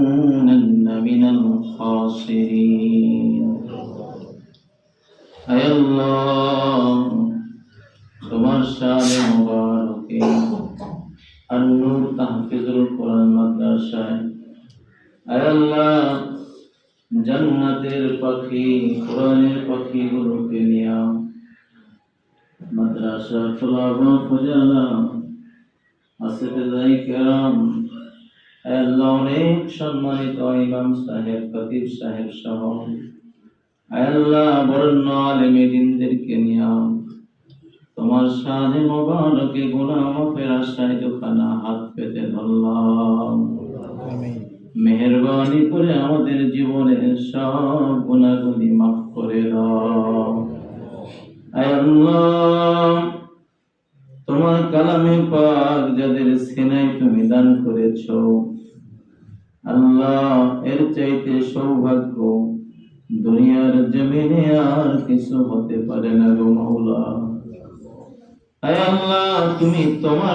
لتكونن من الخاسرين اے اللہ তোমার শানে মুবারকে আন-নূর তাহফিজুল কোরআন মাদ্রাসায় আয় আল্লাহ জান্নাতের পাখি কোরআনের পাখিগুলোকে নিয়া মাদ্রাসা তুলাবা ফুজালা আসিফাই কেরাম আয় আল্লাহ অনেক সম্মানিত ইমাম সাহেব খতিব সাহেব সহ আয় আল্লাহ বরেণ্য আলেমে দ্বীনদেরকে নিয়া তোমার শানে মুবারকে গুনাহ মাফের আশায় দুখানা হাত পেতে ধরলাম। মেহেরবানি করে আমাদের জীবনের সব গুনাহগুলি মাফ করে দাও। আয় আল্লাহ তোমার কালামে পাক যাদের সিনায় তুমি দান করেছো আল্লাহ এর চাইতে সৌভাগ্য দুনিয়ার জমিনে আর কিছু হতে পারে না গো মাওলা। আয় আল্লাহ তুমি তোমার